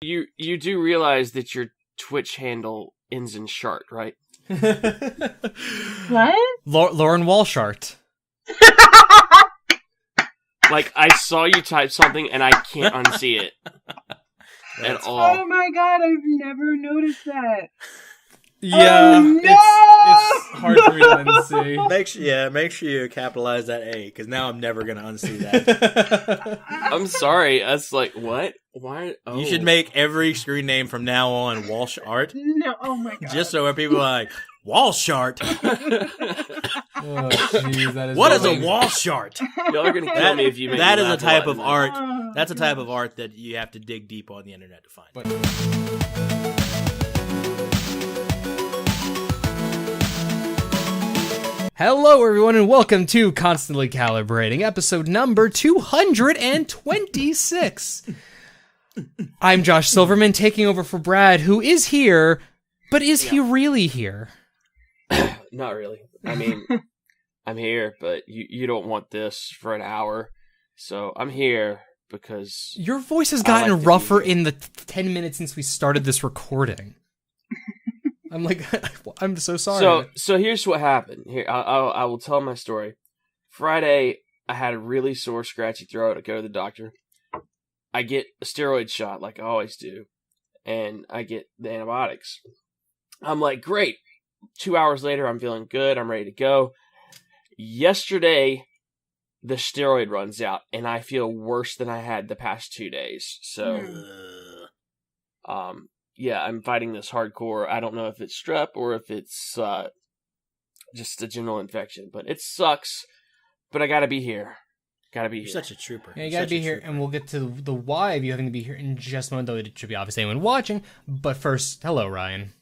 You do realize that your Twitch handle ends in shart, right? What? Lauren Walsh art. Like, I saw you type something and I can't unsee it at all. Oh my god, I've never noticed that. Yeah, Oh, no! it's hard for me to unsee. Make sure you capitalize that A, because now I'm never gonna unsee that. I'm sorry. That's like, what? Why? Oh. You should make every screen name from now on Walsh art, No, oh my god. just so when people are like Walsh art. Oh, jeez, that is What is really- a Walsh art? Y'all are gonna kill me if you make That me is a laugh type lot of in art. Oh. That's a type of art that you have to dig deep on the internet to find. But- Hello, everyone, and welcome to Constantly Calibrating, episode number 226. I'm Josh Silverman, taking over for Brad, who is here, but is he really here? Not really. I mean, I'm here, but you don't want this for an hour, so I'm here because Your voice has I gotten like to be rougher here. in the 10 minutes since we started this recording. I'm like, I'm so sorry. So here's what happened. Here, I will tell my story. Friday, I had a really sore, scratchy throat. I go to the doctor. I get a steroid shot, like I always do, and I get the antibiotics. I'm like, great. 2 hours later, I'm feeling good. I'm ready to go. Yesterday, the steroid runs out, and I feel worse than I had the past 2 days. So, yeah, I'm fighting this hardcore. I don't know if it's strep or if it's just a general infection, but it sucks. But I gotta be here. Gotta be You're here. such a trooper. Yeah, you You're gotta such be a here, trooper. and we'll get to the why of you having to be here in just a moment, though it should be obvious anyone watching. But first, hello, Ryan.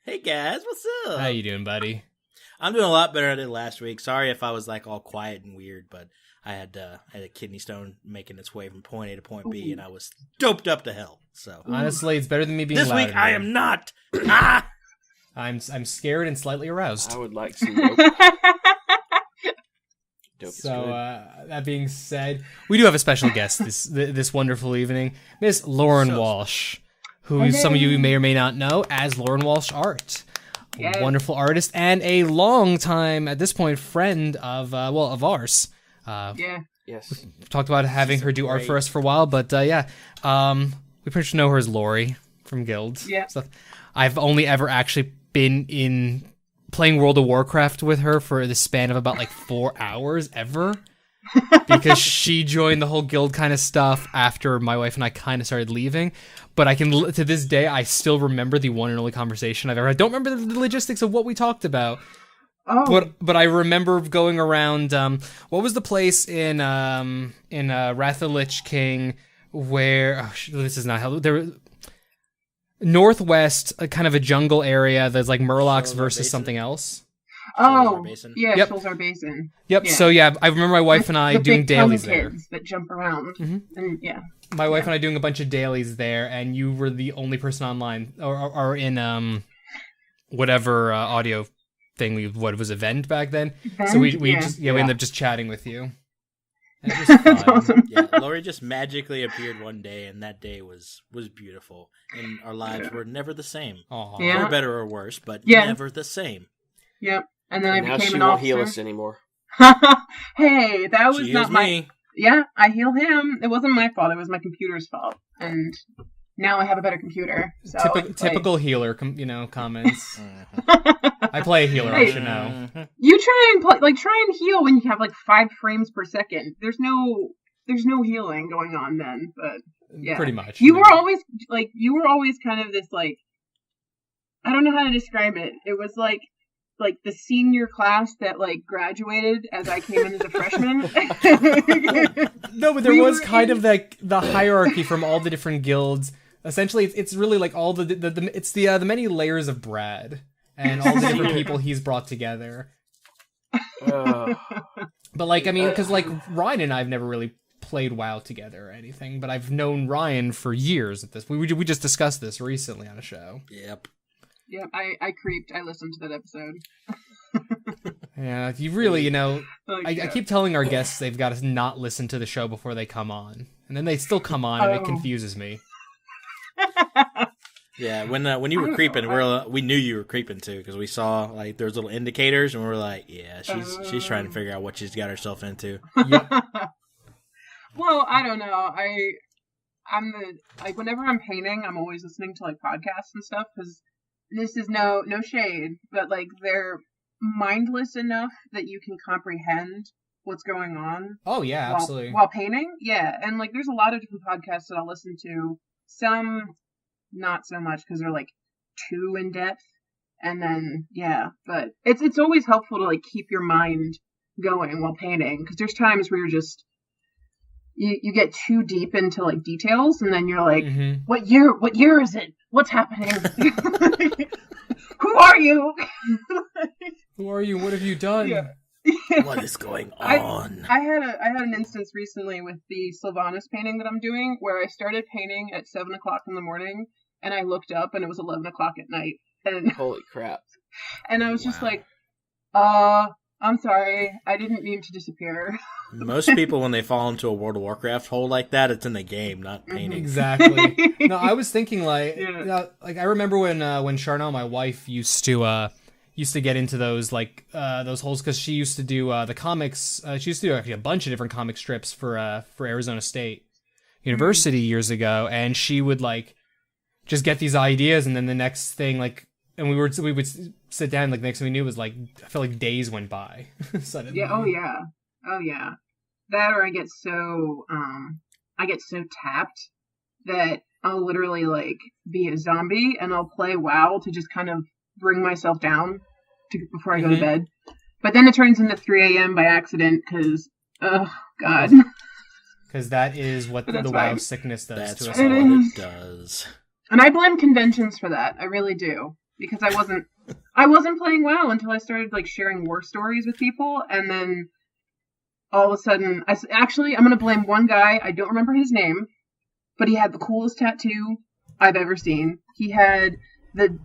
Hey guys, what's up? How you doing, buddy? I'm doing a lot better than I did last week. Sorry if I was like all quiet and weird, but I had a kidney stone making its way from point A to point B, and I was doped up to hell. So Honestly, it's better than me being this loud week in I here. am not. Ah! I'm scared and slightly aroused. I would like some dope. Dope is So, good. that being said, we do have a special guest this wonderful evening, Miss Lauren Walsh, who some of you may or may not know as Lauren Walsh Art. Yes. A wonderful artist and a long time, at this point, friend of ours. Yeah. Yes. We've talked about having her do art for us for a while, but we pretty much know her as Lori from Guild. Yeah. Stuff. I've only ever actually been in playing World of Warcraft with her for the span of about like 4 hours ever. Because she joined the whole guild kind of stuff after my wife and I kind of started leaving. But I can, to this day, I still remember the one and only conversation I've ever had. I don't remember the logistics of what we talked about. Oh. But I remember going around. What was the place in Wrath of the Lich King where this is not how there northwest, kind of a jungle area. There's like Murlocs Sholazar versus Basin? something else. Oh. Basin? Yeah, Yep. Sholazar Basin. Yep. Yeah. So yeah, I remember my wife and I The doing big tongue dailies there. kids that jump around. Mhm. And yeah. My wife and I doing a bunch of dailies there, and you were the only person online or in whatever audio thing what was event back then. So we ended up just chatting with you. And it was That's fun. awesome. Yeah, Lori just magically appeared one day, and that day was beautiful, and our lives were never the same. Aw. Yeah. For better or worse, but Yeah. never the same. Yep. And then And I now became she an won't officer. heal us anymore. Hey, that was She not heals my. me. Yeah, I heal him. It wasn't my fault. It was my computer's fault. And now I have a better computer. So Typical healer, comments. Mhm. I play a healer, I Hey. should know. Mhm. You try and heal when you have like 5 frames per second. There's no healing going on then. But yeah, Pretty much. you were always kind of this like, I don't know how to describe it. It was like the senior class that like graduated as I came in as a freshman. No, but there We was were kind in- of like the hierarchy from all the different guilds. Essentially, it's really like all the many layers of Brad and all the different people he's brought together. Ugh. But like, I mean, because like Ryan and I have never really played WoW together or anything, but I've known Ryan for years at this. We just discussed this recently on a show. Yep. Yeah, I creeped. I listened to that episode. Yeah, you really, Like, I yeah. keep telling our guests they've got to not listen to the show before they come on, and then they still come on, and it Oh. confuses me. Yeah, when you were creeping, we knew you were creeping too because we saw like there was little indicators, and we were like, yeah, she's trying to figure out what she's got herself into. Yep. Well, I don't know. Whenever I'm painting, I'm always listening to like podcasts and stuff because this is no shade, but like they're mindless enough that you can comprehend what's going on. Oh yeah, absolutely. While painting, yeah, and like there's a lot of different podcasts that I'll listen to. Some not so much because they're like too in depth, and then but it's always helpful to like keep your mind going while painting because there's times where you're just you get too deep into like details, and then you're like, what year is it? What's happening? Who are you? Who are you? What have you done? Yeah. What is going on? I had an instance recently with the Sylvanas painting that I'm doing where I started painting at 7:00 in the morning and I looked up and it was 11:00 at night. And holy crap. And I was just like, I'm sorry, I didn't mean to disappear. Most people, when they fall into a World of Warcraft hole like that, it's in the game, not painting. Exactly. No, I was thinking like I remember when Charnel, my wife, used to get into those those holes because she used to do the comics. She used to do actually a bunch of different comic strips for Arizona State University years ago, and she would like just get these ideas, and then the next thing and we would sit down. Like next thing we knew was like I felt like days went by. Suddenly. Yeah. Oh yeah. That or I get so tapped that I'll literally like be a zombie and I'll play WoW to just kind of bring myself down before I go to bed. But then it turns into 3 a.m. by accident because, oh, God. Because that is what the WoW sickness does That's to us what all. it does. And I blame conventions for that. I really do. Because I wasn't playing WoW until I started like sharing war stories with people. And then all of a sudden, I'm going to blame one guy. I don't remember his name. But he had the coolest tattoo I've ever seen. He had the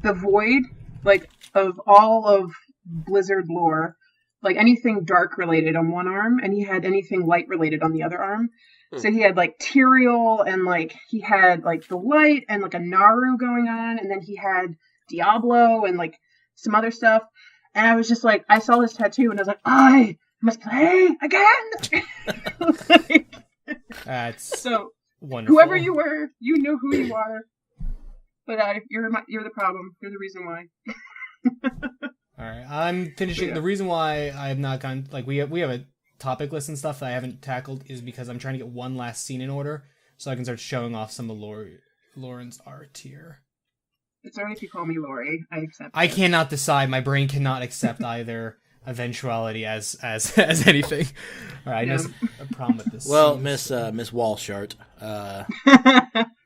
void, like, of all of Blizzard lore, like anything dark related on one arm, and he had anything light related on the other arm. So he had like Tyrael, and like he had like the light and like a Naru going on, and then he had Diablo and like some other stuff. And I was just like, I saw his tattoo and I was like, I must play again. That's so wonderful. Whoever you were, you know who you are. But you're the problem. You're the reason why. All right, I'm finishing. The reason why I have not gone we have a topic list and stuff that I haven't tackled is because I'm trying to get one last scene in order so I can start showing off some of Lauren's art here. It's alright if you call me Lori. I accept. I cannot decide. My brain cannot accept either eventuality as anything. All right, I know a problem with this. Well, Miss Walshart,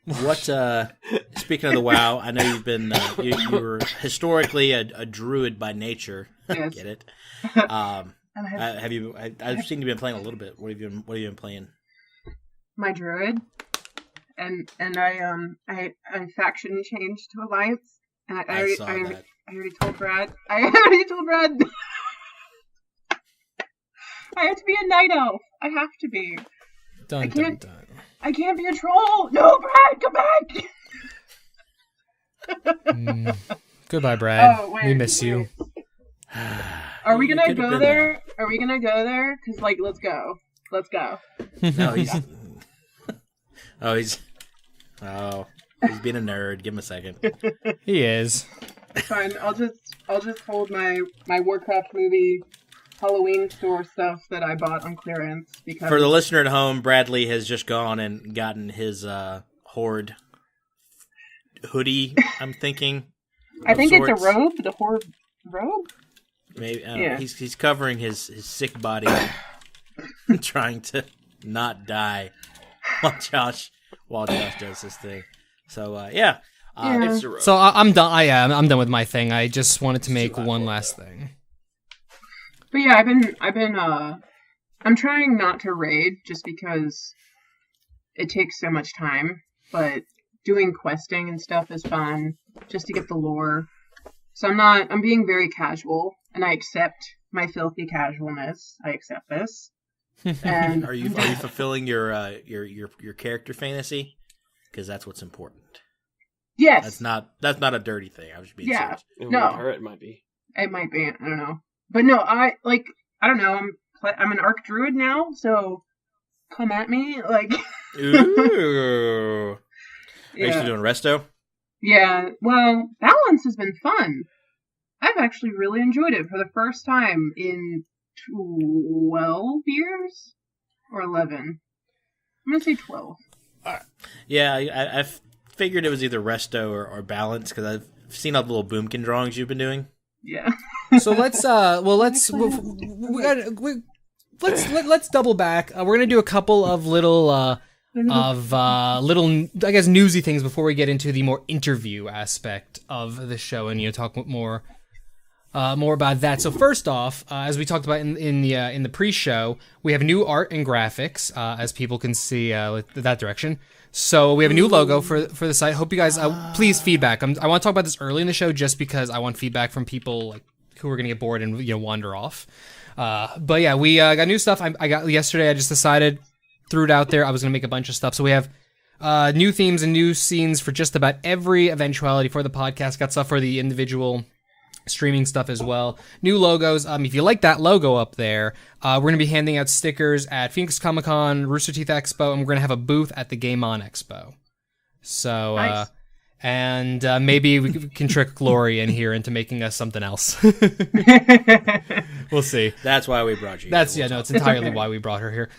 what? Speaking of the WoW, I know you've been you were historically a druid by nature. Yes. Get it? Have you? I've seen you've been playing a little bit. What have you been playing? My druid, and I faction changed to alliance. And I already told Brad. I have to be a night elf. I have to be. I can't be a troll. No, Brad, come back. Goodbye, Brad. Oh, wait, we miss you. Are we gonna go there? Are we gonna go there? Cause let's go. No, he's he's being a nerd. Give him a second. He is. Fine. I'll just hold my Warcraft movie Halloween store stuff that I bought on clearance. Because for the listener at home, Bradley has just gone and gotten his Horde hoodie. I'm thinking. I think it's a robe. The Horde robe. Maybe he's covering his sick body, trying to not die while Josh does this thing. So It's a robe. So I'm done. I'm done with my thing. I just wanted to make one last thing. But yeah, I'm trying not to raid just because it takes so much time, but doing questing and stuff is fun just to get the lore. So I'm being very casual, and I accept my filthy casualness. I accept this. And are you fulfilling your character fantasy? because that's what's important. Yes. That's not a dirty thing. I was just being serious. No. Her, it might be. It might be. I don't know. But no, I don't know. I'm an arc druid now, so come at me. Like. Ooh. Are you still doing resto? Yeah. Well, balance has been fun. I've actually really enjoyed it for the first time in 12 years or 11. I'm gonna say 12. Yeah, I figured it was either resto or balance because I've seen all the little boomkin drawings you've been doing. Yeah. So let's double back. We're gonna do a couple of little I guess newsy things before we get into the more interview aspect of the show and talk more about that. So first off, as we talked about in the pre-show, we have new art and graphics, as people can see that direction. So we have a new logo for the site. Hope you guys please feedback. I want to talk about this early in the show just because I want feedback from people who are going to get bored and wander off. But yeah, we got new stuff. I got yesterday. I just decided, threw it out there. I was going to make a bunch of stuff. So we have new themes and new scenes for just about every eventuality for the podcast. Got stuff for the individual streaming stuff as well. New logos. If you like that logo up there, we're going to be handing out stickers at Phoenix Comic Con, Rooster Teeth Expo, and we're going to have a booth at the Game On Expo. So, nice. And maybe we can trick Lori in here into making us something else. We'll see. That's why we brought you. It's entirely why we brought her here.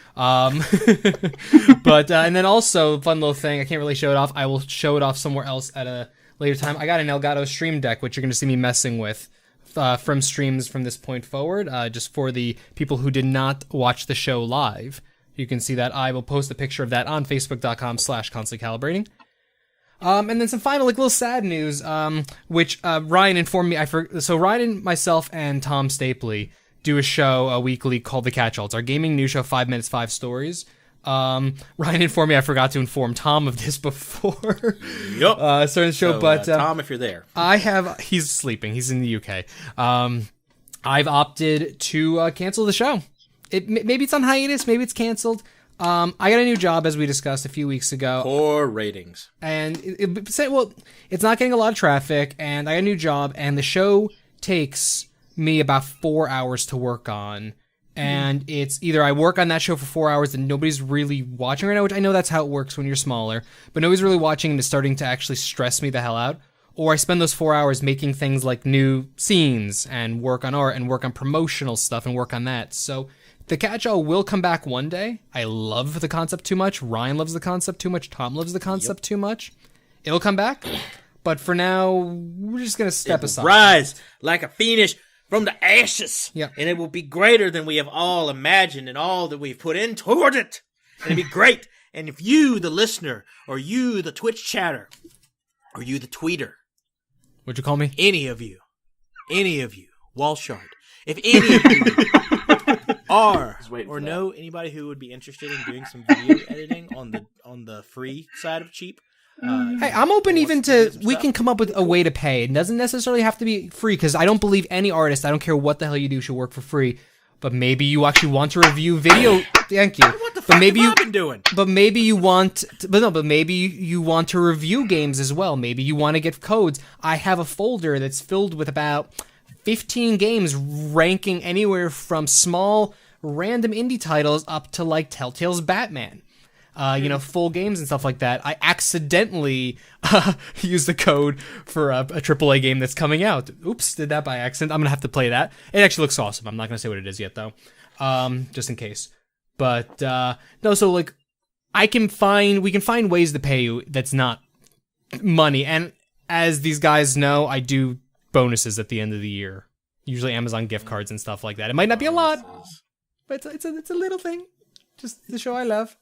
But and then also, fun little thing. I can't really show it off. I will show it off somewhere else at a later time. I got an Elgato Stream Deck, which you're going to see me messing with from streams from this point forward. Just for the people who did not watch the show live, you can see that. I will post a picture of that on Facebook.com/Constantly Calibrating. And then some final, little sad news, which Ryan informed me. So Ryan, myself, and Tom Stapley do a show weekly called The Catch-All. It's our gaming news show, 5 minutes, 5 stories. Ryan informed me I forgot to inform Tom of this before. Yep. Starting the show, but Tom, if you're there, he's sleeping. He's in the UK. I've opted to cancel the show. Maybe it's on hiatus. Maybe it's canceled. I got a new job, as we discussed a few weeks ago. Poor ratings. And it's not getting a lot of traffic, and I got a new job, and the show takes me about 4 hours to work on. And it's either I work on that show for 4 hours and nobody's really watching right now, which I know that's how it works when you're smaller, but nobody's really watching and it's starting to actually stress me the hell out. Or I spend those 4 hours making things like new scenes and work on art and work on promotional stuff and work on that. So the Catch-All will come back one day. I love the concept too much. Ryan loves the concept too much. Tom loves the concept too much. It'll come back. But for now, we're just going to step aside. Rise like a phoenix from the ashes. Yeah. And it will be greater than we have all imagined and all that we've put in toward it. And it'll be great. And if you, the listener, or you, the Twitch chatter, or you, the tweeter. What'd you call me? Any of you, Walshard, if any of you are or know anybody who would be interested in doing some video editing on the free side of cheap, hey, I'm open even to, we can come up with a way to pay. It doesn't necessarily have to be free, because I don't believe any artist, I don't care what the hell you do, should work for free. But maybe you actually want to review video. Thank you. What the fuck have I been doing? But maybe you want, but maybe you want to review games as well. Maybe you want to get codes. I have a folder that's filled with about 15 games, ranking anywhere from small random indie titles up to like Telltale's Batman. Full games and stuff like that. I accidentally used the code for a AAA game that's coming out. Oops, did that by accident. I'm going to have to play that. It actually looks awesome. I'm not going to say what it is yet, though, just in case. But, no, so, we can find ways to pay you that's not money. And as these guys know, I do bonuses at the end of the year. Usually Amazon gift cards and stuff like that. It might not be a lot, but it's a little thing. Just the show I love.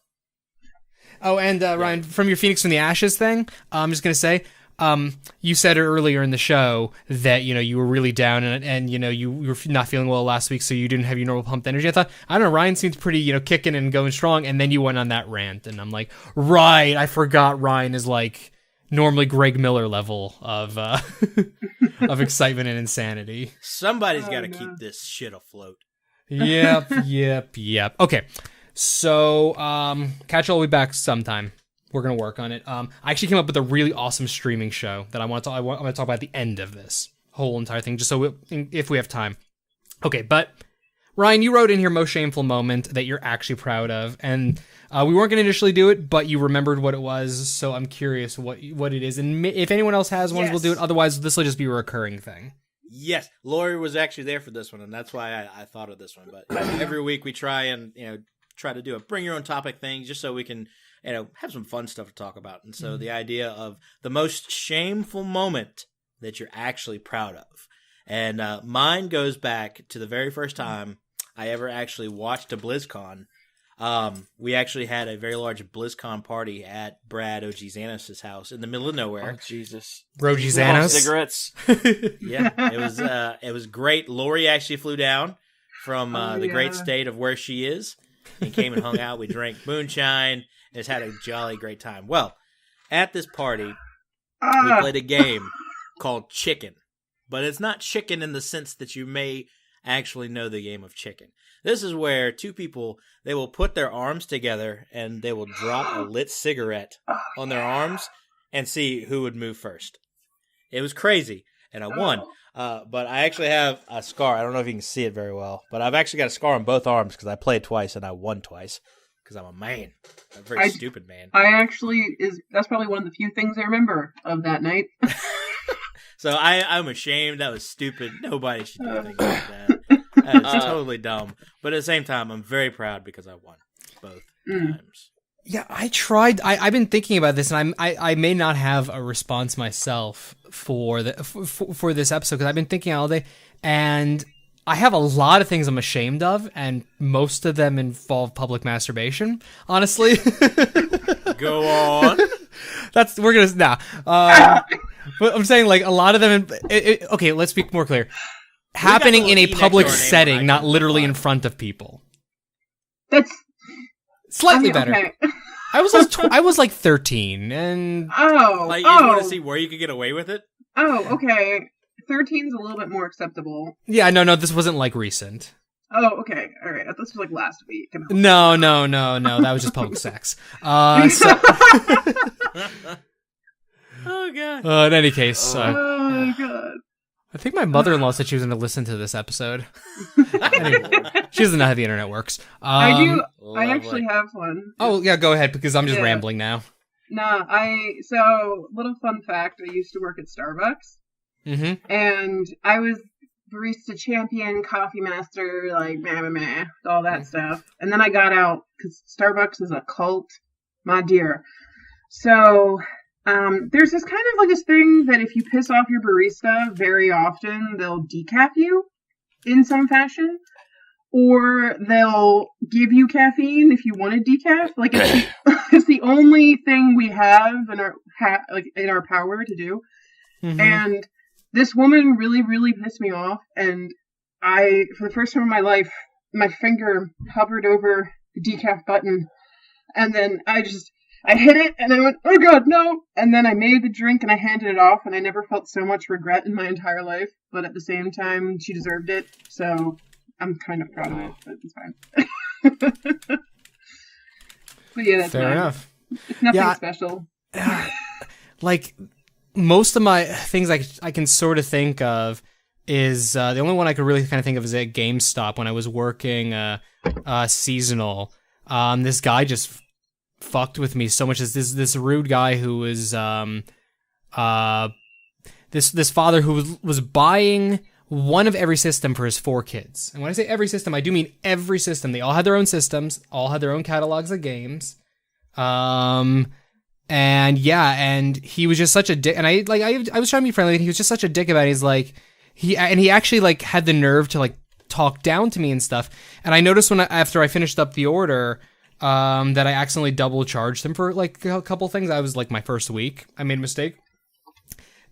Oh, and Ryan, from your Phoenix from the Ashes thing, I'm just going to say, you said earlier in the show that, you were really down and you were not feeling well last week, so you didn't have your normal pumped energy. I thought, I don't know, Ryan seems pretty, kicking and going strong, and then you went on that rant, and I'm like, right, I forgot Ryan is like normally Greg Miller level of of excitement and insanity. Somebody's got to keep this shit afloat. Yep. Okay. So, Catch-All will be back sometime. We're gonna work on it. I actually came up with a really awesome streaming show that I'm gonna talk about at the end of this whole entire thing, just so if we have time. Okay, but Ryan, you wrote in here most shameful moment that you're actually proud of, and we weren't gonna initially do it, but you remembered what it was, so I'm curious what it is, and if anyone else has one, we'll do it. Otherwise, this will just be a recurring thing. Yes, Lori was actually there for this one, and that's why I thought of this one. But every week we try to do a bring your own topic thing, just so we can have some fun stuff to talk about. And so the idea of the most shameful moment that you're actually proud of, and mine goes back to the very first time I ever actually watched a BlizzCon. We actually had a very large BlizzCon party at Brad OG Xanos' house in the middle of nowhere. Oh, Jesus. OG Xanos? Cigarettes. Yeah, it was great. Lori actually flew down from the great state of where she is and came and hung out. We drank moonshine and just had a jolly great time. Well, at this party, we played a game called Chicken. But it's not chicken in the sense that you may actually know the game of chicken. This is where two people, they will put their arms together and they will drop a lit cigarette on their arms and see who would move first. It was crazy, and I won. But I actually have a scar. I don't know if you can see it very well, but I've actually got a scar on both arms because I played twice and I won twice because I'm a man. I'm a very stupid man. That's probably one of the few things I remember of that night. So I'm ashamed. That was stupid. Nobody should do things like that. It's totally dumb. But at the same time, I'm very proud because I won both times. Yeah, I tried. I've been thinking about this, and I may not have a response myself for this episode because I've been thinking all day, and I have a lot of things I'm ashamed of, and most of them involve public masturbation. Honestly, go on. We're gonna now. But I'm saying like a lot of them. Okay, let's be more clear. Happening in a public setting, not literally in front of people. That's slightly better. Okay. I was like 13, and you want to see where you could get away with it? Oh, okay. 13's a little bit more acceptable. Yeah, no, this wasn't like recent. Oh, okay, all right. This was like last week. No, that was just public sex. Oh god. In any case, oh god. I think my mother-in-law said she was going to listen to this episode. Anyway, she doesn't know how the internet works. I do. I actually have one. Oh yeah, go ahead because I'm just rambling now. Nah, so little fun fact. I used to work at Starbucks, and I was barista champion, coffee master, like all that stuff. And then I got out because Starbucks is a cult, my dear. So. There's this kind of like this thing that if you piss off your barista very often, they'll decaf you in some fashion, or they'll give you caffeine if you wanted decaf. Like it's the only thing we have in our power to do. And this woman really, really pissed me off, and for the first time in my life, my finger hovered over the decaf button, and then I hit it, and I went, oh god, no! And then I made the drink, and I handed it off, and I never felt so much regret in my entire life. But at the same time, she deserved it, so I'm kind of proud of it, but it's fine. But yeah, that's fair enough. It's nothing special. Like, most of my things I can sort of think of is, the only one I could really kind of think of is at GameStop when I was working seasonal. This guy just fucked with me so much as this rude guy who was this father who was buying one of every system for his 4 kids. And when I say every system, I do mean every system. They all had their own systems, all had their own catalogs of games. And he was just such a dick. And I was trying to be friendly, and he was just such a dick about it. He's like, he actually like had the nerve to like talk down to me and stuff. And I noticed after I finished up the order, that I accidentally double charged him for like a couple things. I was like my first week. I made a mistake.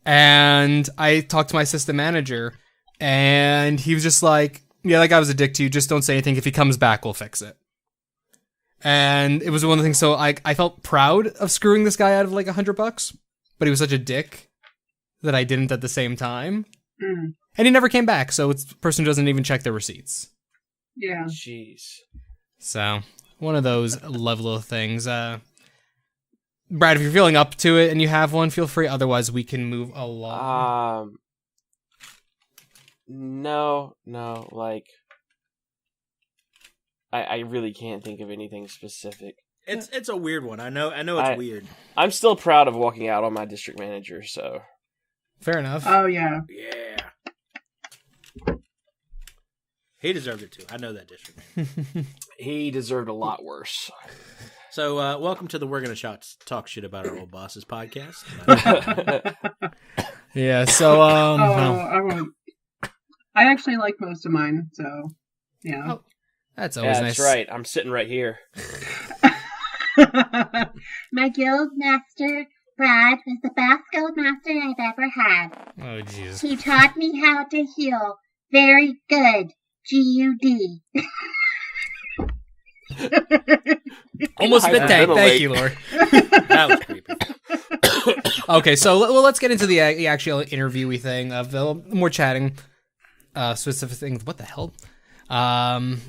And I talked to my system manager, and he was just like, yeah, that guy was a dick to you. Just don't say anything. If he comes back, we'll fix it. And it was one of the things. So I felt proud of screwing this guy out of like $100, but he was such a dick that I didn't at the same time. And he never came back. So it's a person who doesn't even check their receipts. Yeah. Jeez. So one of those level of things. Brad, if you're feeling up to it and you have one, feel free. Otherwise, we can move along. No, like, I really can't think of anything specific. It's a weird one. I know it's weird. I'm still proud of walking out on my district manager, so. Fair enough. Oh, yeah. Yeah. He deserved it too. I know that district manager. He deserved a lot worse. So, welcome to the We're Gonna Talk Shit About Our Old Bosses podcast. Yeah, so, I won't. I actually like most of mine, so, yeah. Oh, that's always nice. That's right. I'm sitting right here. My guild master, Brad, was the best guild master I've ever had. Oh, jeez. He taught me how to heal. Very good. G-U-D. Almost midday. Thank you, Lord. That was creepy. Okay, so let's get into the actual interviewee thing of the more chatting, specific things. What the hell? Let's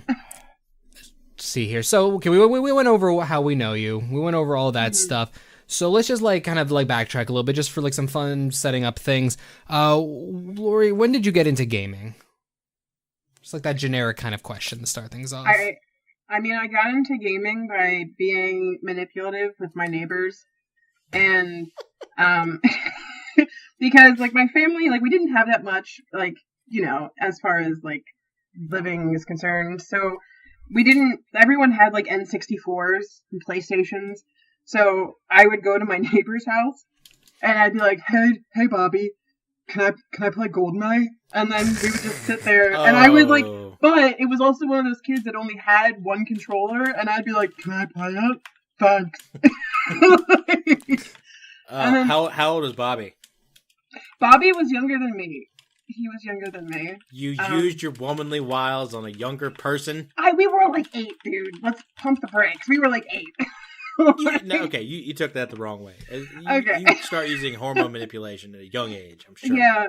see here. So, okay, we went over how we know you. We went over all that stuff. So let's just kind of backtrack a little bit, just for some fun setting up things. Lori, when did you get into gaming? Just that generic kind of question to start things off. I mean, I got into gaming by being manipulative with my neighbors, and because my family, we didn't have that much, as far as living is concerned. So everyone had N64s and PlayStations. So I would go to my neighbor's house and I'd be like, hey Bobby, can I play GoldenEye? And then we would just sit there and I would but it was also one of those kids that only had one controller, and I'd be like, can I play it? Thanks. How old is Bobby? Bobby was younger than me. He was younger than me. You used your womanly wiles on a younger person? We were 8, dude. Let's pump the brakes. We were 8. You took that the wrong way. Okay. You start using hormone manipulation at a young age, I'm sure. Yeah.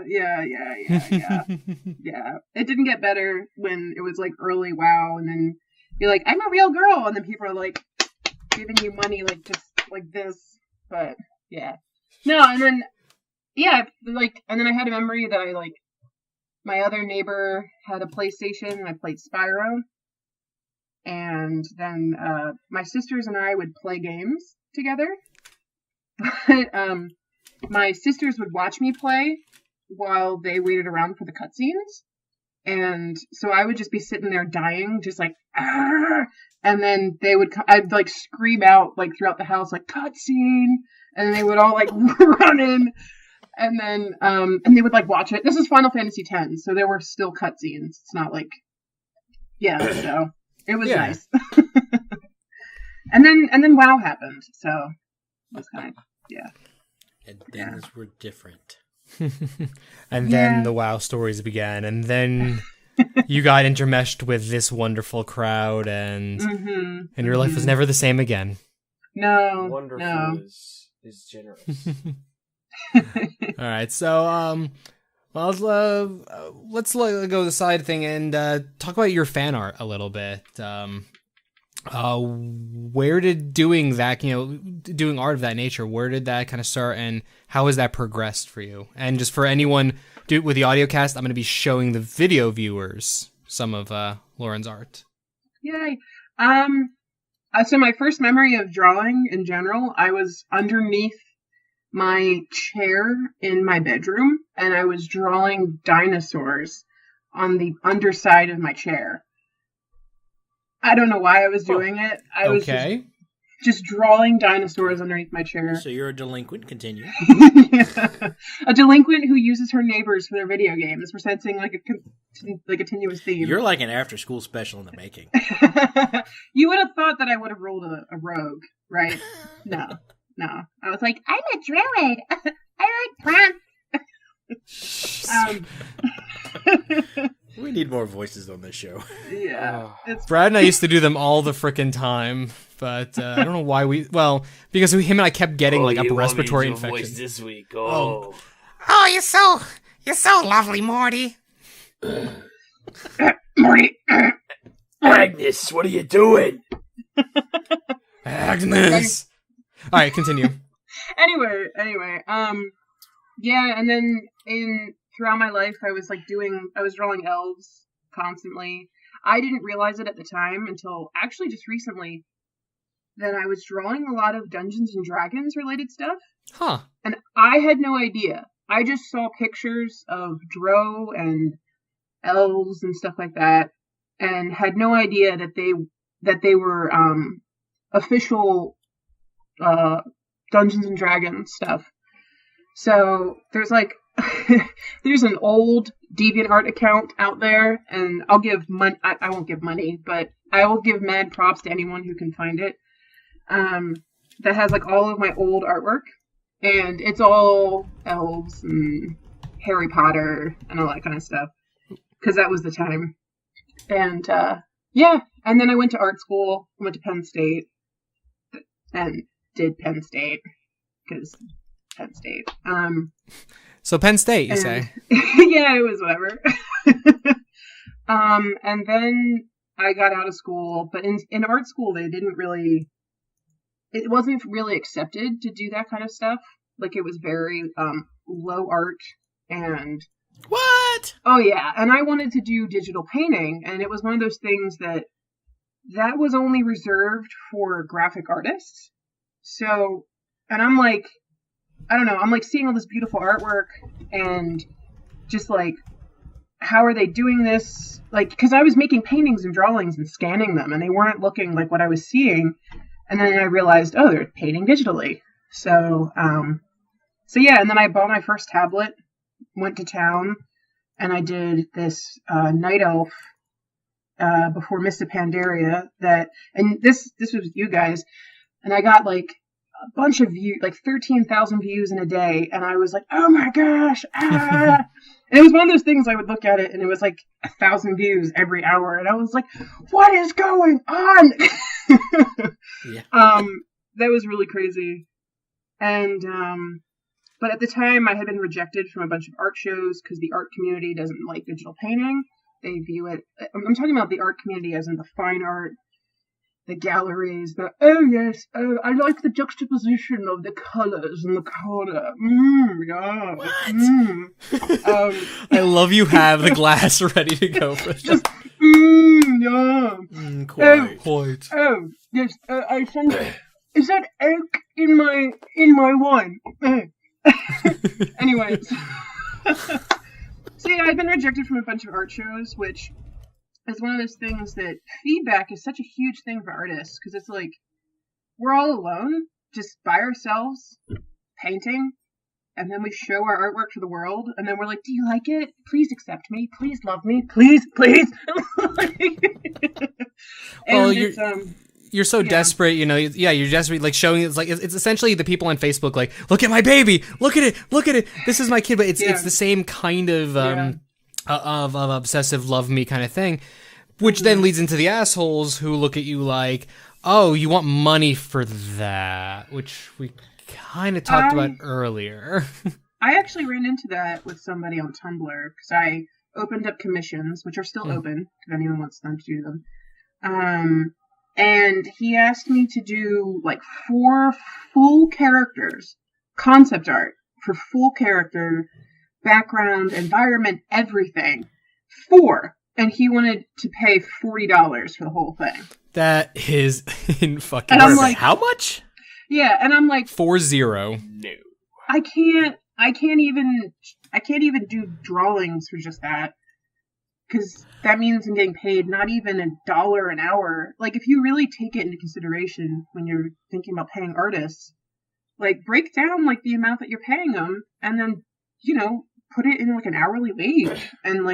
Yeah. It didn't get better when it was early WoW, and then you're like, I'm a real girl, and then people are giving you money just like this. But yeah. No, and then and then I had a memory that my other neighbor had a PlayStation and I played Spyro. And then my sisters and I would play games together. But my sisters would watch me play while they waited around for the cutscenes. And so I would just be sitting there dying, just Arr! And then I'd scream out throughout the house, cutscene. And they would all run in. And then and they would watch it. This is Final Fantasy X, so there were still cutscenes. It's not so it was nice. and then WoW happened, so it was kind of And things were different. And then the WoW stories began, and then you got intermeshed with this wonderful crowd, and your life was never the same again. No, wonderful is generous. All right, so let's go to the side thing and talk about your fan art a little bit. Where did doing that, doing art of that nature, where did that kind of start, and how has that progressed for you? And just for anyone with the audio cast, I'm going to be showing the video viewers some of Lauren's art. Yay! So my first memory of drawing in general, I was underneath my chair in my bedroom, and I was drawing dinosaurs on the underside of my chair. I don't know why I was doing it. I was just drawing dinosaurs underneath my chair. So you're a delinquent. Continue. A delinquent who uses her neighbors for their video games, presenting a continuous theme. You're like an after-school special in the making. You would have thought that I would have rolled a rogue, right? No. I was like, I'm a druid. I like plants. We need more voices on this show. Yeah. Brad and I used to do them all the frickin' time, but I don't know why because him and I kept getting upper respiratory infections this week. Oh, you're so lovely, Morty. Morty. Agnes, what are you doing? Agnes. All right, continue. Anyway, yeah, and then throughout my life, I was drawing elves constantly. I didn't realize it at the time until actually just recently that I was drawing a lot of Dungeons and Dragons related stuff. Huh. And I had no idea. I just saw pictures of Drow and elves and stuff like that, and had no idea that they were official Dungeons and Dragons stuff. So there's there's an old DeviantArt account out there, and I'll give money. I won't give money, but I will give mad props to anyone who can find it. That has all of my old artwork, and it's all elves and Harry Potter and all that kind of stuff, because that was the time. And yeah, and then I went to art school. I went to Penn State, and did Penn State because Penn State. So Penn State, you say? Yeah, it was whatever. And then I got out of school, but in art school it wasn't really accepted to do that kind of stuff. It was very low art and... What? Oh yeah, and I wanted to do digital painting, and it was one of those things that was only reserved for graphic artists. So, and I'm I don't know, I'm seeing all this beautiful artwork, and just how are they doing this? Because I was making paintings and drawings and scanning them, and they weren't looking like what I was seeing. And then I realized, oh, they're painting digitally. So yeah, and then I bought my first tablet, went to town, and I did this night elf before Mists of Pandaria. And this was with you guys, and I got a bunch of views, 13,000 views in a day, and I was oh my gosh, ah! And it was one of those things I would look at it, and it was 1,000 views every hour, and I was what is going on? Yeah. That was really crazy. And but at the time I had been rejected from a bunch of art shows because the art community doesn't like digital painting. They view it, I'm talking about the art community as in the fine art, the galleries, I like the juxtaposition of the colors in the corner. Yeah. What? I love you have the glass ready to go for that. Just, yeah. Quite. Oh, yes, I sent it. Is that oak in my wine? Anyways. So yeah, I've been rejected from a bunch of art shows, which is one of those things that feedback is such a huge thing for artists, because it's we're all alone, just by ourselves, painting, and then we show our artwork to the world, and then we're do you like it? Please accept me. Please love me. Please. Well, you're so desperate, you're desperate, showing it's essentially the people on Facebook look at my baby, look at it, this is my kid, but it's the same kind of of obsessive love me kind of thing, which then leads into the assholes who look at you oh, you want money for that, which we kind of talked about earlier. I actually ran into that with somebody on Tumblr, because I opened up commissions, which are still open if anyone wants them to do them. And he asked me to do 4 full characters, concept art for full character, background, environment, everything. 4. And he wanted to pay $40 for the whole thing. That is in fucking... And I'm how much? Yeah, and I'm 40. No. I can't even do drawings for just that. Because that means I'm getting paid not even $1 an hour. If you really take it into consideration when you're thinking about paying artists, break down the amount that you're paying them, and then put it in an hourly wage, and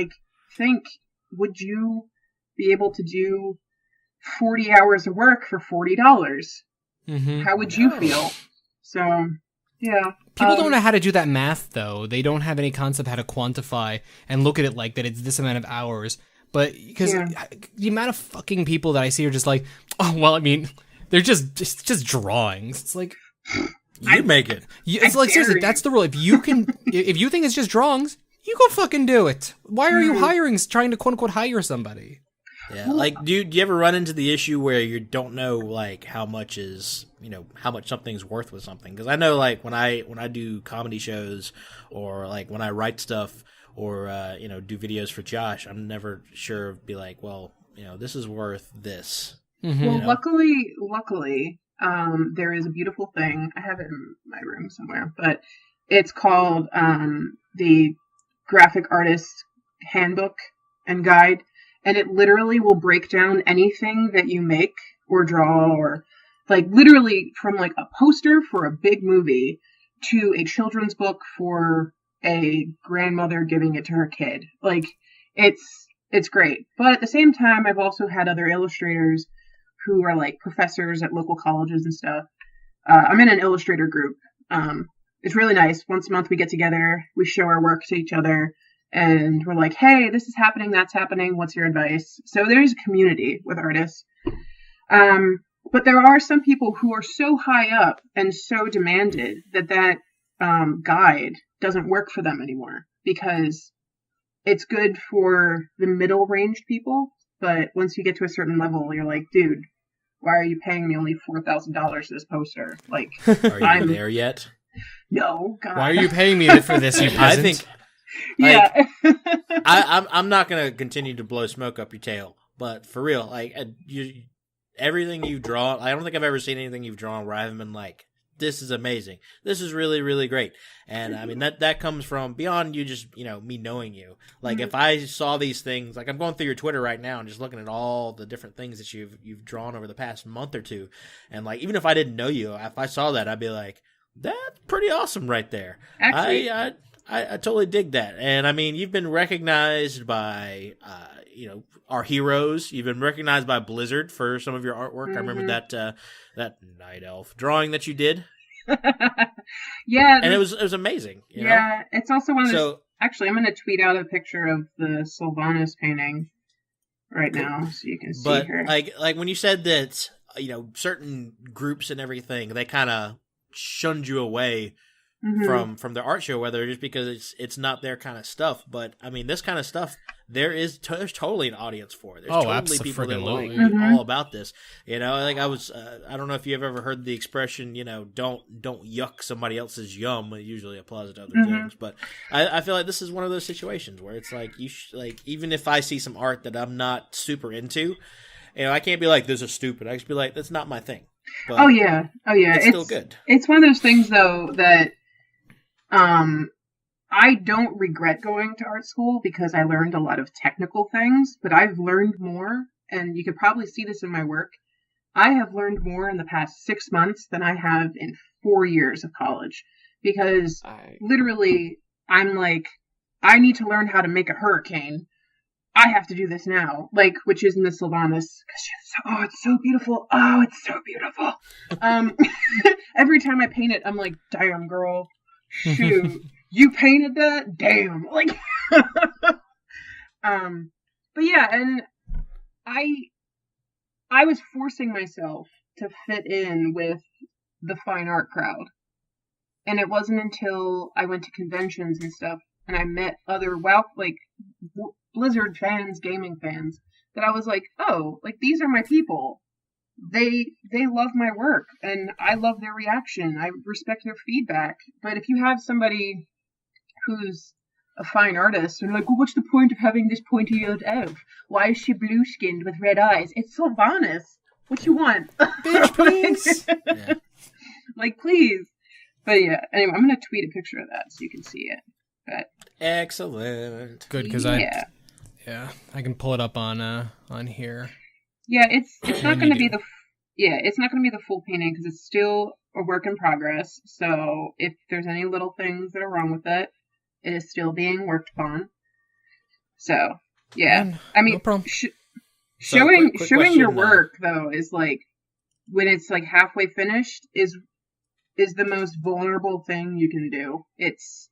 think, would you be able to do 40 hours of work for $40? Mm-hmm. How would you feel? So yeah. People don't know how to do that math, though. They don't have any concept how to quantify and look at it that it's this amount of hours. But because the amount of fucking people that I see are just oh, well, I mean, they're just drawings. It's you make it. It's seriously, that's the rule. If you can, if you think it's just drawings, you go fucking do it. Why are you trying to quote unquote hire somebody? Yeah, like do you ever run into the issue where you don't know like how much something's worth with something? Because I know like when I do comedy shows or like when I write stuff or do videos for Josh, I'm never sure be like, well, this is worth this. Mm-hmm. Well, luckily, there is a beautiful thing. I have it in my room somewhere, but it's called the Graphic Artist Handbook and Guide. And it literally will break down anything that you make or draw, or like literally from like a poster for a big movie to a children's book for a grandmother giving it to her kid. Like it's great. But at the same time, I've also had other illustrators who are like professors at local colleges and stuff. I'm in an illustrator group. It's really nice. Once a month we get together, we show our work to each other. And we're like, hey, this is happening, that's happening, what's your advice? So there's a community with artists. But there are some people who are so high up and so demanded that guide doesn't work for them anymore. Because it's good for the middle range people. But once you get to a certain level, you're like, dude, why are you paying me only $4,000 for this poster? Like, are you there yet? No, God. Why are you paying me for this, you peasant? I think... Yeah. I'm not gonna continue to blow smoke up your tail, but for real, like everything you've drawn, I don't think I've ever seen anything you've drawn where I haven't been like, this is amazing, this is really, really great. And I mean that comes from beyond you just me knowing you. Like if I saw these things, like I'm going through your Twitter right now and just looking at all the different things that you've drawn over the past month or two, and like even if I didn't know you, if I saw that, I'd be like, that's pretty awesome right there. Actually, I totally dig that. And I mean, you've been recognized by, our heroes. You've been recognized by Blizzard for some of your artwork. I remember that Night Elf drawing that you did. Yeah. And it was amazing. Yeah. It's also one of those. Actually, I'm going to tweet out a picture of the Sylvanas painting right now so you can see her. Like when you said that, certain groups and everything, they kind of shunned you away from the art show, whether just because it's not their kind of stuff, but I mean this kind of stuff there's totally an audience for. There's totally people that will be all about this. Like I was I don't know if you've ever heard the expression, don't yuck somebody else's yum. It usually applies to other things, but I feel like this is one of those situations where it's like like even if I see some art that I'm not super into, I can't be like this is stupid. I just be like that's not my thing. But oh yeah, it's still good. It's one of those things though that I don't regret going to art school because I learned a lot of technical things, but I've learned more, and you could probably see this in my work. I have learned more in the past 6 months than I have in 4 years of college, because literally I'm like, I need to learn how to make a hurricane. I have to do this now, like, which is in the Sylvanas, because it's so beautiful. Oh, it's so beautiful. Every time I paint it, I'm like, damn, girl. Shoot, you painted that? Damn. Like, but yeah, and I was forcing myself to fit in with the fine art crowd. And it wasn't until I went to conventions and stuff and I met other Blizzard fans, gaming fans, that I was like, oh, like these are my people. They love my work, and I love their reaction. I respect their feedback. But if you have somebody who's a fine artist, and like, well, what's the point of having this pointy-eared elf? Why is she blue-skinned with red eyes? It's Sylvanas. What you want? Bitch, please. Yeah. Like, please. But yeah, anyway, I'm going to tweet a picture of that so you can see it. But excellent. Good, because I can pull it up on here. Yeah, it's not going to be it's not going to be the full painting because it's still a work in progress. So if there's any little things that are wrong with it, it is still being worked upon. So yeah, I mean, no showing question, your work though is like when it's like halfway finished is the most vulnerable thing you can do. It's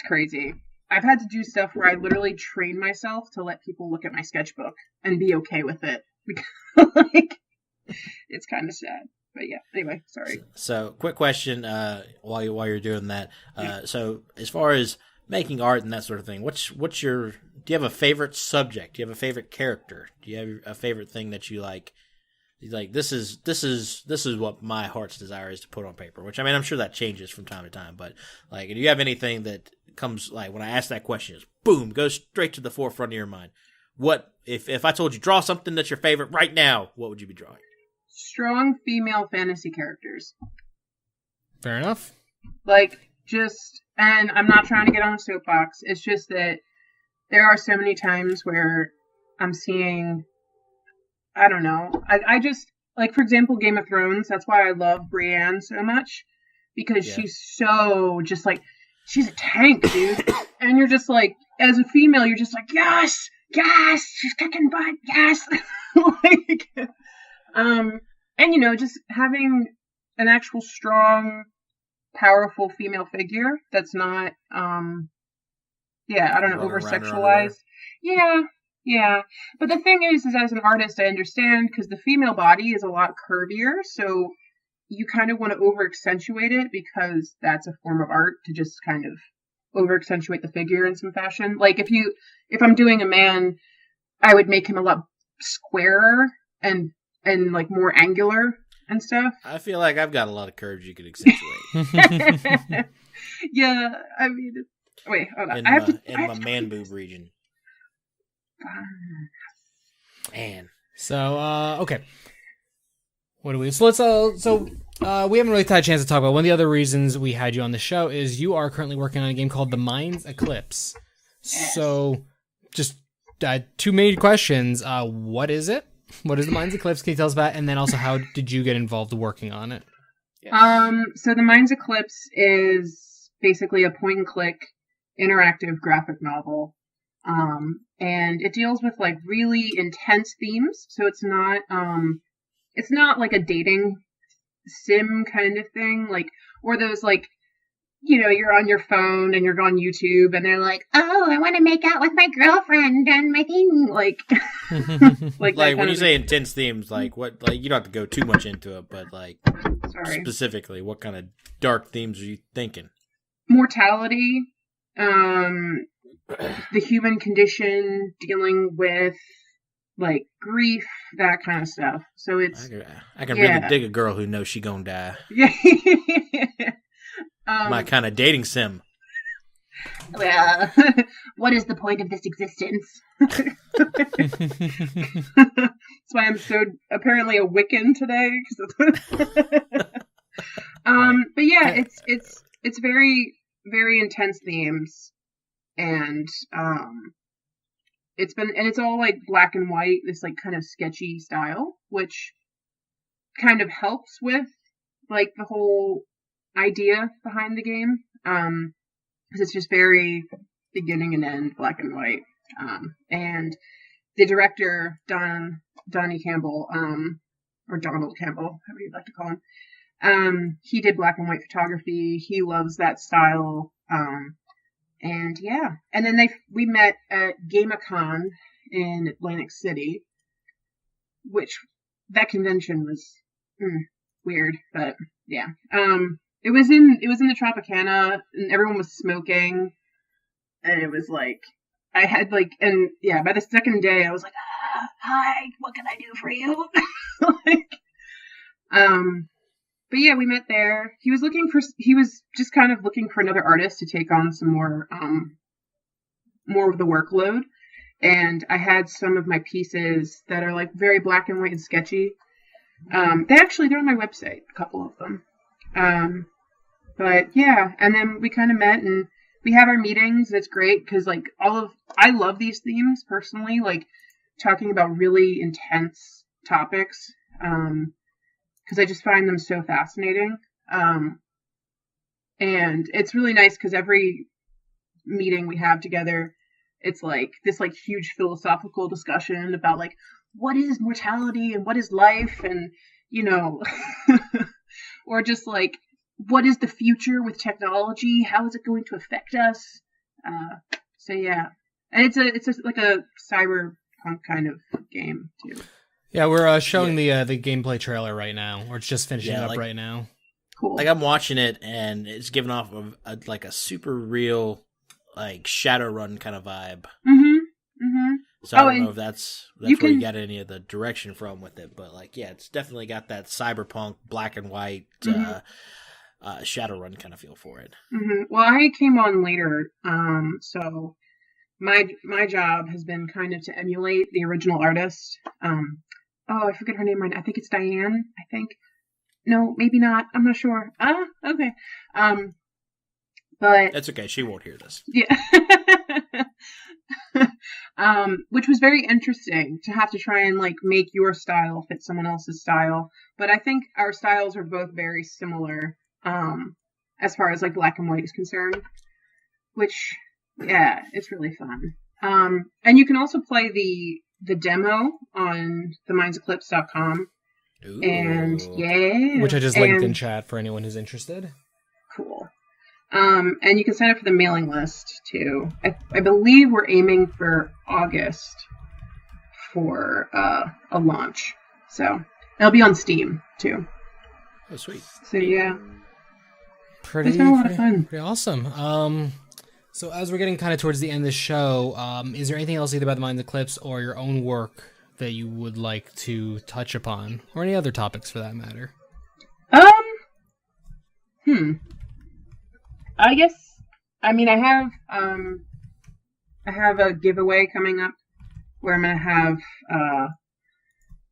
crazy. I've had to do stuff where I literally train myself to let people look at my sketchbook and be okay with it. Because, like, it's kind of sad. But yeah, anyway, sorry. So quick question while you're doing that. So as far as making art and that sort of thing, what's your you have a favorite subject? Do you have a favorite character? Do you have a favorite thing that you like? Like this is what my heart's desire is to put on paper. Which I mean, I'm sure that changes from time to time. But like, do you have anything that comes like when I ask that question, is boom, goes straight to the forefront of your mind? What if I told you draw something that's your favorite right now? What would you be drawing? Strong female fantasy characters. Fair enough. Like and I'm not trying to get on a soapbox. It's just that there are so many times where I'm seeing, I don't know. I just, like, for example, Game of Thrones. That's why I love Brienne so much. Because she's so just like, she's a tank, dude. And you're just like, as a female, you're just like, yes, she's kicking butt, yes. Like, and you know, just having an actual strong, powerful female figure that's not, I don't know, over-sexualized. Yeah. But the thing is as an artist, I understand, because the female body is a lot curvier, so you kind of want to over-accentuate it, because that's a form of art, to just kind of over-accentuate the figure in some fashion. Like, if I'm doing a man, I would make him a lot squarer and like more angular and stuff. I feel like I've got a lot of curves you could accentuate. Yeah, I mean, wait, hold on. In my man boob region. Man. So, okay. What do we? So let's. We haven't really had a chance to talk about. One of the other reasons we had you on the show is you are currently working on a game called The Mind's Eclipse. Yes. So, just two major questions. What is it? What is The Mind's Eclipse? Can you tell us about it? And then also, how did you get involved working on it? So The Mind's Eclipse is basically a point-and-click interactive graphic novel. And it deals with like really intense themes. So it's not like a dating sim kind of thing, like, or those, like, you know, you're on your phone and you're on YouTube and they're like, oh, I want to make out with my girlfriend and my thing, like, like when you say intense themes, like what, like you don't have to go too much into it, but like, specifically, what kind of dark themes are you thinking? Mortality, the human condition, dealing with like grief, that kind of stuff. So it's I can really dig a girl who knows she gonna die. Yeah. My kind of dating sim. Well, what is the point of this existence? That's why I'm so apparently a Wiccan today. But yeah, it's very, very intense themes, and it's all like black and white, this like kind of sketchy style, which kind of helps with like the whole idea behind the game, because it's just very beginning and end black and white. And the director, Donnie Campbell, or Donald Campbell, however you'd like to call him, he did black and white photography. He loves that style. And yeah, and then we met at GameCon in Atlantic City, which that convention was weird, but yeah. It was in the Tropicana, and everyone was smoking, and it was like, I had like, and yeah, by the second day I was like, hi, what can I do for you? But yeah, we met there. He was just kind of looking for another artist to take on some more of the workload. And I had some of my pieces that are like very black and white and sketchy. They're on my website, a couple of them. But yeah, and then we kind of met and we have our meetings. It's great because like I love these themes personally, like talking about really intense topics. Because I just find them so fascinating. And it's really nice because every meeting we have together, it's like this like huge philosophical discussion about like, what is mortality and what is life, and, you know, or just like, what is the future with technology? How is it going to affect us? So yeah. And it's like a cyberpunk kind of game too. Yeah, we're showing the gameplay trailer right now, or it's just finishing up right now. Cool. Like I'm watching it, and it's giving off a super real, like Shadowrun kind of vibe. Mm-hmm. So I don't know if that's where you got any of the direction from with it, but like, yeah, it's definitely got that cyberpunk, black and white, Shadowrun kind of feel for it. Mm-hmm. Well, I came on later, so my job has been kind of to emulate the original artist. I forget her name right now. I think it's Diane. I think. No, maybe not. I'm not sure. Okay. But that's okay. She won't hear this. Yeah. Which was very interesting to have to try and like make your style fit someone else's style. But I think our styles are both very similar, as far as like black and white is concerned. Which, yeah, it's really fun. And you can also play the demo on themindseclipse.com. Ooh. And yeah, which I just linked in chat for anyone who's interested. Cool. And you can sign up for the mailing list too. I believe we're aiming for August for a launch. So it'll be on Steam too. Oh, sweet. So yeah, It's been a lot of fun. Pretty awesome. So as we're getting kind of towards the end of the show, is there anything else either about the Minds Eclipse or your own work that you would like to touch upon, or any other topics for that matter? I guess. I mean, I have a giveaway coming up where I'm gonna have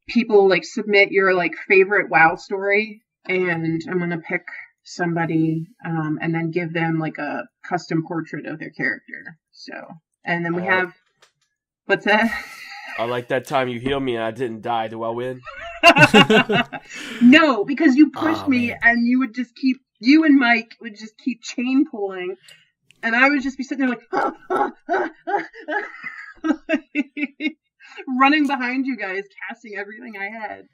people like submit your like favorite WoW story, and I'm gonna pick somebody and then give them like a custom portrait of their character. So, and then we have what's that? I like that time you healed me and I didn't die. Do I win? No, because you pushed me, man. And you and Mike would just keep chain pulling, and I would just be sitting there like, running behind you guys, casting everything I had.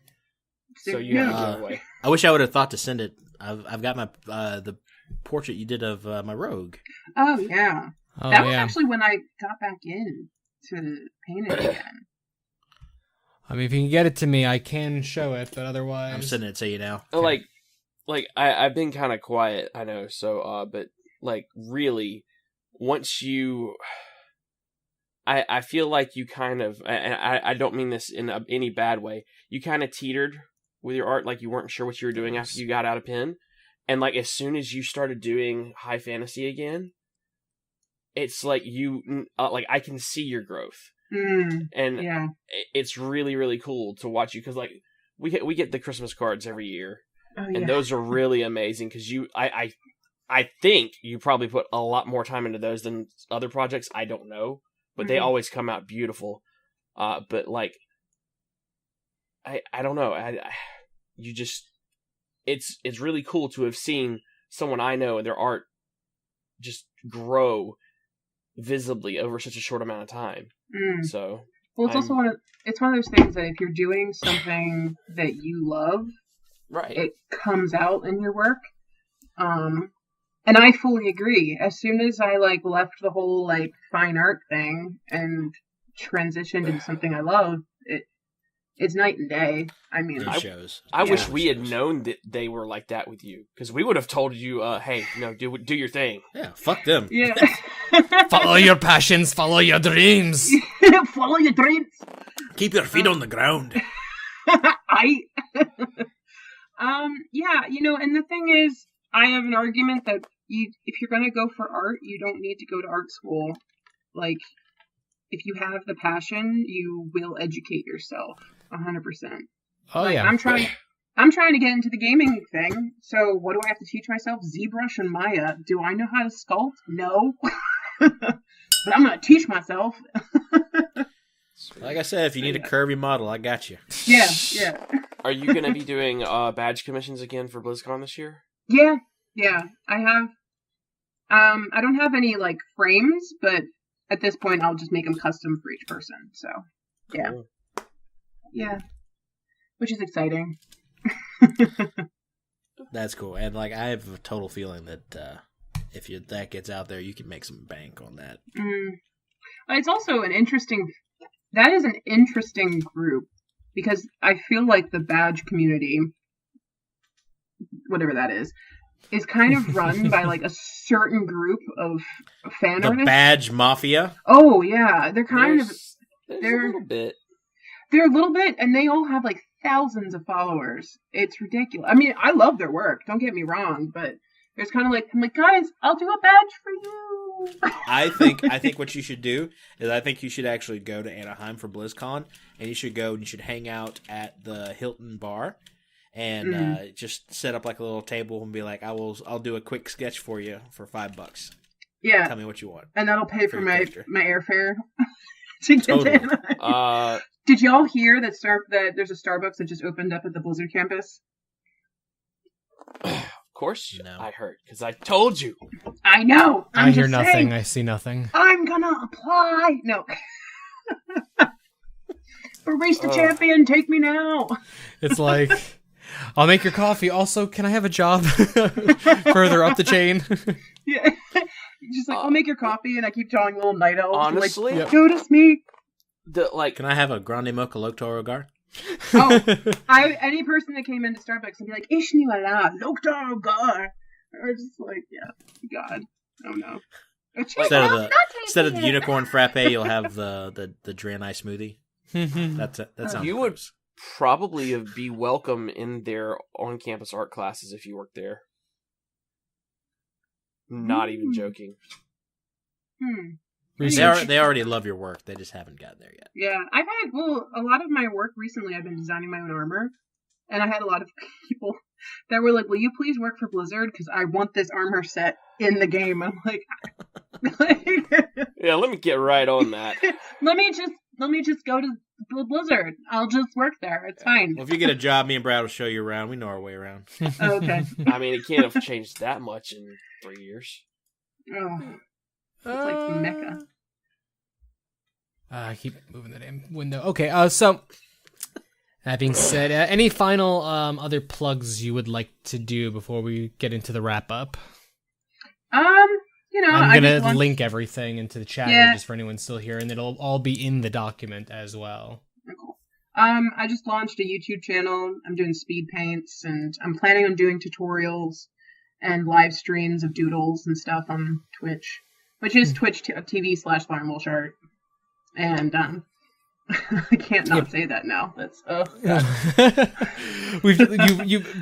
So you have a giveaway. I wish I would have thought to send it. I've got my the portrait you did of my rogue. Oh yeah, that was actually when I got back in to paint it again. I mean, if you can get it to me, I can show it, but otherwise... I'm sending it to you now. Like I've been kind of quiet, I know, so, but, like, really, once you... I feel like you kind of, and I don't mean this in any bad way, you kind of teetered with your art, like you weren't sure what you were doing after you got out of pen, and, like, as soon as you started doing high fantasy again, it's like you, like, I can see your growth. And yeah. It's really, really cool to watch you, because like we get the Christmas cards every year, and those are really amazing because I think you probably put a lot more time into those than other projects. I don't know, but they always come out beautiful. But like I don't know, you just it's really cool to have seen someone I know and their art just grow visibly over such a short amount of time. So, well, it's also one of those things that if you're doing something that you love, right, it comes out in your work. And I fully agree. As soon as I like left the whole like fine art thing and transitioned into something I love, it's night and day. I mean, I wish we had known that they were like that with you, because we would have told you, hey, do your thing. Yeah, fuck them. Yeah. Follow your passions, follow your dreams. Follow your dreams. Keep your feet on the ground. Yeah, and the thing is, I have an argument that if you're going to go for art, you don't need to go to art school. Like, if you have the passion, you will educate yourself 100%. Oh, like, yeah. I'm trying to get into the gaming thing, so what do I have to teach myself? ZBrush and Maya. Do I know how to sculpt? No. But I'm going to teach myself. Like I said, if you need a curvy model, I got you. Yeah. Are you going to be doing badge commissions again for BlizzCon this year? Yeah. I have. I don't have any like frames, but at this point, I'll just make them custom for each person. So, yeah. Cool. Yeah. Which is exciting. That's cool. And like, I have a total feeling that if that gets out there, you can make some bank on that. It's also an interesting group, because I feel like the badge community, whatever that is kind of run by like a certain group of fan artists. The badge mafia? Oh yeah, they're kind of There's a little bit. They're a little bit, and they all have like thousands of followers. It's ridiculous. I mean, I love their work. Don't get me wrong, but there's kind of like, I'm like, guys, I'll do a badge for you. I think what you should do is I think you should actually go to Anaheim for BlizzCon, and you should go and you should hang out at the Hilton bar, and just set up like a little table and be like, I'll do a quick sketch for you for $5. Yeah. Tell me what you want. And that'll pay for my character. my airfare to get to Anaheim. Did y'all hear that there's a Starbucks that just opened up at the Blizzard campus? Of course, No. I heard because I told you. I know. I hear just nothing. saying, I see nothing. I'm gonna apply. No. Barista champion, take me now. It's like, I'll make your coffee. Also, can I have a job further up the chain? Yeah. Just like, I'll make your coffee, and I keep telling little night elves, Honestly, like, notice me. Can I have a grande mocha Loktar Ogar? Any person that came into Starbucks would be like, Ish ni wala, Loktar Ogar. Or just like, yeah, God, oh no. Instead of the unicorn frappe, you'll have the Draenei smoothie. That's you would probably be welcome in their on-campus art classes if you worked there. Not even joking. They already love your work. They just haven't gotten there yet. Yeah, I've had a lot of my work recently. I've been designing my own armor, and I had a lot of people that were like, "Will you please work for Blizzard? Because I want this armor set in the game." I'm like, yeah, let me get right on that. let me just go to Blizzard. I'll just work there. It's fine. Well, if you get a job, me and Brad will show you around. We know our way around. Okay. I mean, it can't have changed that much in 3 years. Oh, it's like Mecca. I keep moving the damn window. Okay, so that being said, any final other plugs you would like to do before we get into the wrap up? I'm gonna link everything into the chat here just for anyone still here, and it'll all be in the document as well. Cool. I just launched a YouTube channel. I'm doing speed paints, and I'm planning on doing tutorials and live streams of doodles and stuff on Twitch, which is twitch.tv/Lauren Walsh Art. And I can't not say that now. That's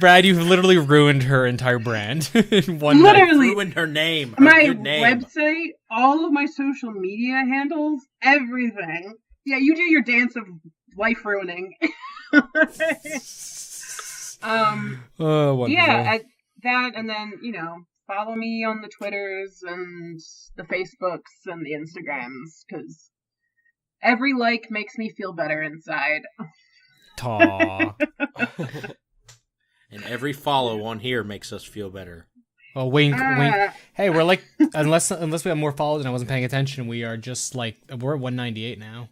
Brad, you've literally ruined her entire brand in one literally night. Ruined her name. My good name. website, all of my social media handles, everything. Yeah, you do your dance of life ruining. Wonderful. Yeah, that, and then follow me on the Twitters and the Facebooks and the Instagrams, because every like makes me feel better inside. Taw. And every follow on here makes us feel better. Oh, wink, wink. Hey, we're like, unless we have more followers and I wasn't paying attention, we are just like, we're at 198 now.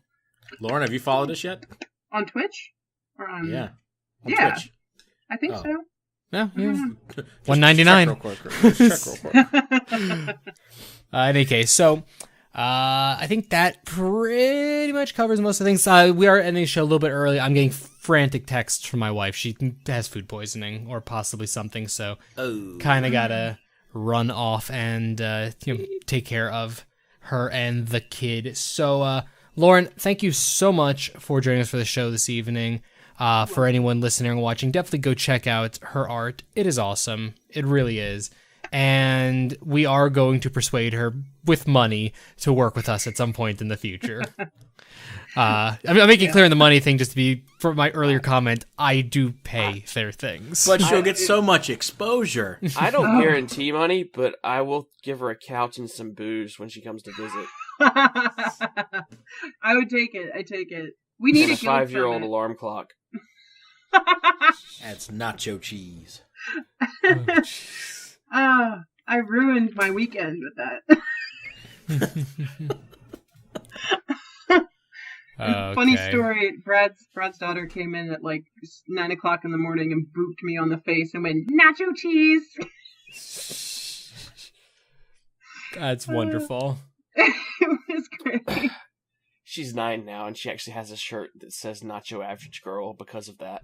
Lauren, have you followed us yet? On Twitch? Or on... Yeah. On Twitch. I think so. No, yeah. 199. Check real quick. In any case, so I think that pretty much covers most of the things. We are ending the show a little bit early. I'm getting frantic texts from my wife. She has food poisoning or possibly something, so kind of gotta run off and take care of her and the kid. So, Lauren, thank you so much for joining us for the show this evening. For anyone listening and watching, definitely go check out her art. It is awesome. It really is. And we are going to persuade her with money to work with us at some point in the future. I'm making clear in the money thing just to be, for my earlier comment, I do pay their things. But she'll get so much exposure. I don't guarantee money, but I will give her a couch and some booze when she comes to visit. I would take it. I take it. We need a 5-year-old alarm clock. That's nacho cheese. I ruined my weekend with that. Funny story. Brad's daughter came in at like 9:00 in the morning and booped me on the face and went, "Nacho cheese." That's wonderful. It was great. She's 9 now, and she actually has a shirt that says "Nacho Average Girl" because of that.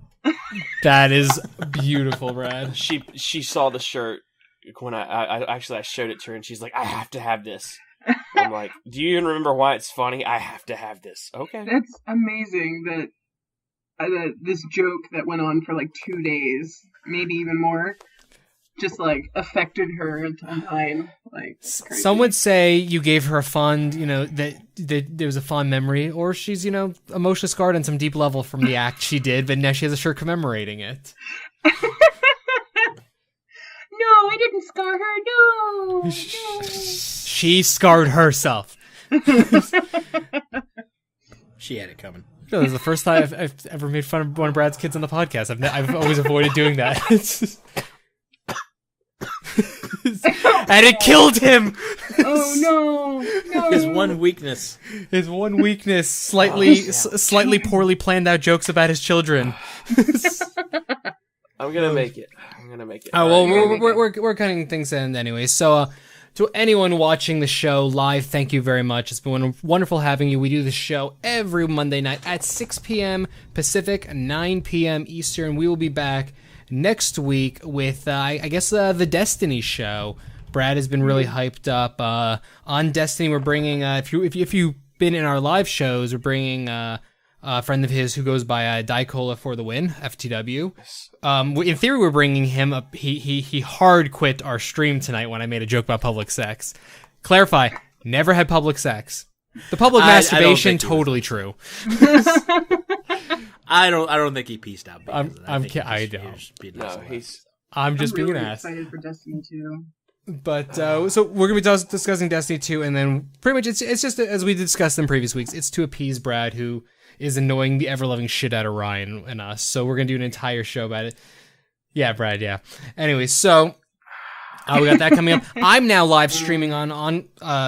That is beautiful, Brad. She saw the shirt when I showed it to her, and she's like, "I have to have this." I'm like, do you even remember why it's funny? I have to have this. Okay. That's amazing that this joke that went on for like 2 days, maybe even more, just like affected her until 9. Like, crazy. Some would say you gave her a fond, that there was a fond memory, or she's, emotionally scarred on some deep level from the act she did, but now she has a shirt commemorating it. No, I didn't scar her. No. She scarred herself. She had it coming. No, this is the first time I've ever made fun of one of Brad's kids on the podcast. I've always avoided doing that. And it killed him. Oh no! His one weakness. Slightly poorly planned out jokes about his children. I'm gonna make it. Oh well, we're cutting things in anyway. So, to anyone watching the show live, thank you very much. It's been wonderful having you. We do the show every Monday night at 6 p.m. Pacific, 9 p.m. Eastern. We will be back next week with, I guess, the Destiny show. Brad has been really hyped up on Destiny. We're bringing, if you've been in our live shows, we're bringing a friend of his who goes by Dicola for the win, FTW. In theory, we're bringing him up. He hard quit our stream tonight when I made a joke about public sex. Clarify, never had public sex. The public masturbation, totally true. I don't think he pieced out. I'm just being an ass. Excited for Destiny 2. But so we're gonna be discussing Destiny 2, and then pretty much it's just as we discussed in previous weeks. It's to appease Brad, who is annoying the ever-loving shit out of Ryan and us. So we're gonna do an entire show about it. Yeah, Brad. Yeah. Anyway, so we got that coming up. I'm now live streaming on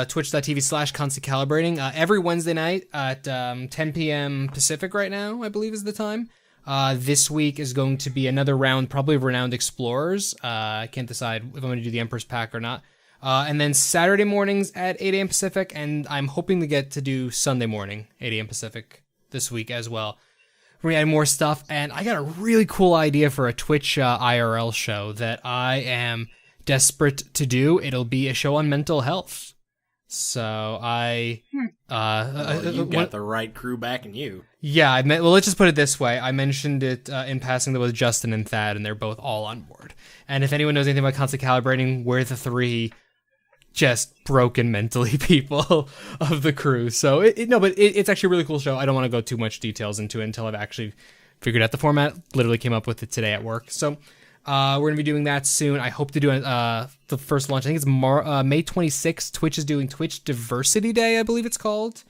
twitch.tv/Constantly Calibrating every Wednesday night at 10 p.m. Pacific. Right now, I believe is the time. This week is going to be another round, probably of Renowned Explorers. I can't decide if I'm going to do the Emperor's Pack or not. And then Saturday mornings at 8 a.m. Pacific, and I'm hoping to get to do Sunday morning, 8 a.m. Pacific this week as well. We're going to add more stuff, and I got a really cool idea for a Twitch IRL show that I am desperate to do. It'll be a show on mental health. So you got the right crew backing you. Yeah, well, let's just put it this way. I mentioned it in passing that with Justin and Thad, and they're both all on board. And if anyone knows anything about Constantly Calibrating, we're the 3 just broken mentally people of the crew. So it's actually a really cool show. I don't want to go too much details into it until I've actually figured out the format. Literally came up with it today at work. So we're going to be doing that soon. I hope to do the first launch. I think it's May 26th. Twitch is doing Twitch Diversity Day, I believe it's called.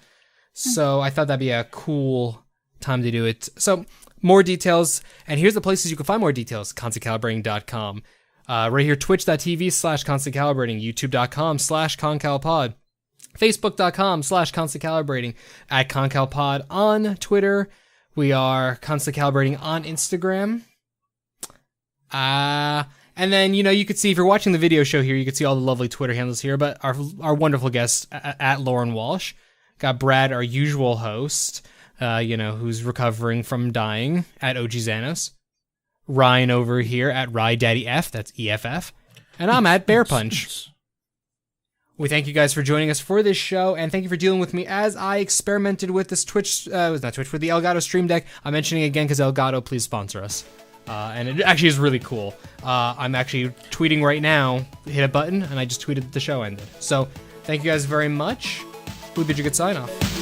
So I thought that'd be a cool time to do it. So more details. And here's the places you can find more details. ConstantCalibrating.com. Right here, twitch.tv/ConstantCalibrating, youtube.com/ConCalPod, facebook.com/ConstantCalibrating, at ConCalPod on Twitter. We are Constantly Calibrating on Instagram. And then, you could see, if you're watching the video show here, you could see all the lovely Twitter handles here, but our wonderful guest at Lauren Walsh. Got Brad, our usual host, who's recovering from dying, at OG Xanos. Ryan over here at RyDaddyF, that's EFF. And I'm at Bear Punch. We thank you guys for joining us for this show, and thank you for dealing with me as I experimented with this with the Elgato Stream Deck. I'm mentioning it again because Elgato, please sponsor us. And it actually is really cool. I'm actually tweeting right now, hit a button, and I just tweeted the show ended. So, thank you guys very much. We bid you a good sign off.